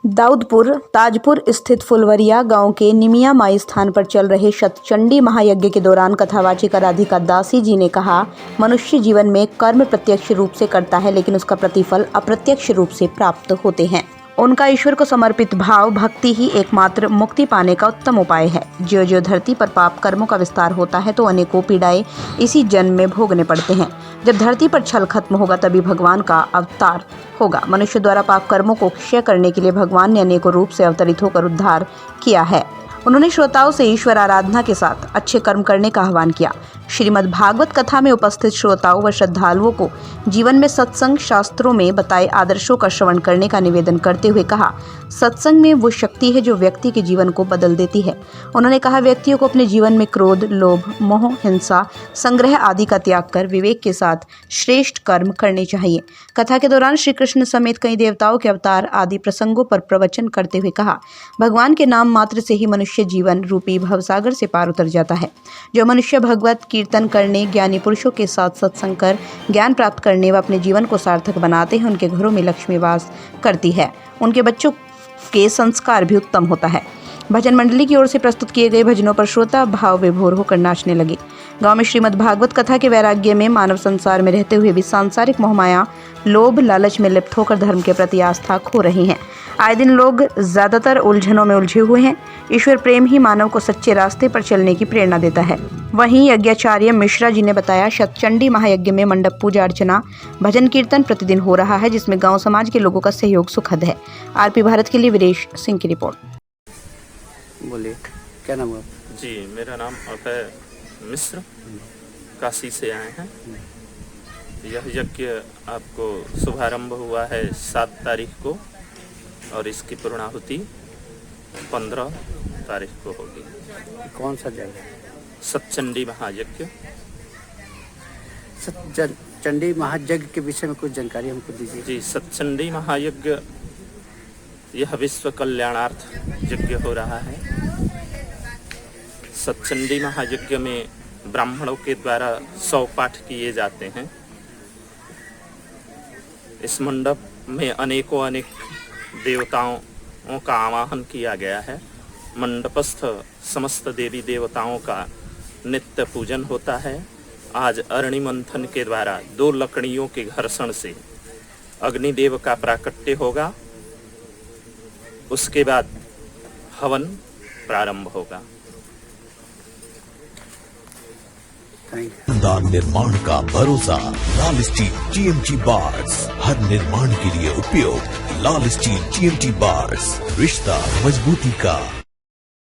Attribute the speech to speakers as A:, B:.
A: दाऊदपुर ताजपुर स्थित फुलवरिया गांव के निमिया माई स्थान पर चल रहे शतचंडी महायज्ञ के दौरान कथावाचिक राधिका दासी जी ने कहा, मनुष्य जीवन में कर्म प्रत्यक्ष रूप से करता है, लेकिन उसका प्रतिफल अप्रत्यक्ष रूप से प्राप्त होते हैं। उनका ईश्वर को समर्पित भाव भक्ति ही एकमात्र मुक्ति पाने का उत्तम उपाय है। जो जो धरती पर पाप कर्मों का विस्तार होता है तो अनेकों पीड़ाएं इसी जन्म में भोगने पड़ते हैं। जब धरती पर छल खत्म होगा तभी भगवान का अवतार होगा। मनुष्य द्वारा पाप कर्मों को क्षय करने के लिए भगवान ने अनेकों रूप से अवतरित होकर उद्धार किया है। उन्होंने श्रोताओं से ईश्वर आराधना के साथ अच्छे कर्म करने का आह्वान किया। श्रीमद् भागवत कथा में उपस्थित श्रोताओं व श्रद्धालुओं को जीवन में सत्संग शास्त्रों में बताए आदर्शों का श्रवण करने का निवेदन करते हुए कहा, सत्संग में वो शक्ति है जो व्यक्ति के जीवन को बदल देती है। उन्होंने कहा, व्यक्तियों को अपने जीवन में क्रोध, लोभ, मोह, हिंसा, संग्रह आदि का त्याग कर विवेक के साथ श्रेष्ठ कर्म करने चाहिए। कथा के दौरान श्री कृष्ण समेत कई देवताओं के अवतार आदि प्रसंगों पर प्रवचन करते हुए कहा, भगवान के नाम मात्र से ही मनुष्य जीवन रूपी भवसागर से पार उतर जाता है। जो मनुष्य भगवत कीर्तन करने, ज्ञानी पुरुषों के साथ सत्संग कर ज्ञान प्राप्त करने व अपने जीवन को सार्थक बनाते हैं, उनके घरों में लक्ष्मी वास करती है। उनके बच्चों के संस्कार भी उत्तम होता है। भजन मंडली की ओर से प्रस्तुत किए गए भजनों पर श्रोता भाव विभोर होकर नाचने लगे। गांव में श्रीमद् भागवत कथा के वैराग्य में मानव संसार में रहते हुए भी सांसारिक मोहमाया, लोभ, लालच में लिप्त होकर धर्म के प्रति आस्था खो रहे हैं। आए दिन लोग ज्यादातर उलझनों में उलझे हुए हैं। ईश्वर प्रेम ही मानव को सच्चे रास्ते पर चलने की प्रेरणा देता है। वहीं यज्ञाचार्य मिश्रा जी ने बताया, शतचंडी महायज्ञ में मंडप पूजा अर्चना, भजन कीर्तन प्रतिदिन हो रहा है, जिसमें गांव समाज के लोगों का सहयोग सुखद है। आरपी भारत के लिए वीरेश सिंह की रिपोर्ट।
B: बोलिए, क्या नाम है?
C: जी, मेरा नाम अभय मिश्र, काशी से आए हैं। यह यज्ञ आपको शुभारंभ हुआ है 7 तारीख को और इसकी पूर्णाहुति 15 तारीख को होगी।
B: कौन सा जगह?
C: सतचंडी महायज्ञ।
B: सतचंडी महायज्ञ के विषय में कुछ जानकारी हमको दीजिए।
C: जी, सतचंडी महायज्ञ यह विश्व कल्याणार्थ यज्ञ हो रहा है। सतचंडी महायज्ञ में ब्राह्मणों के द्वारा 100 पाठ किए जाते हैं। इस मंडप में अनेक देवताओं का आवाहन किया गया है। मंडपस्थ समस्त देवी देवताओं का नित्य पूजन होता है। आज अरणि मंथन के द्वारा 2 लकड़ियों के घर्षण से अग्निदेव का प्राकट्य होगा। उसके बाद हवन प्रारंभ होगा।
D: दान निर्माण का भरोसा लाल स्टील TMT बार्स, हर निर्माण के लिए उपयोग। लाल स्टील TMT बार्स, रिश्ता मजबूती का।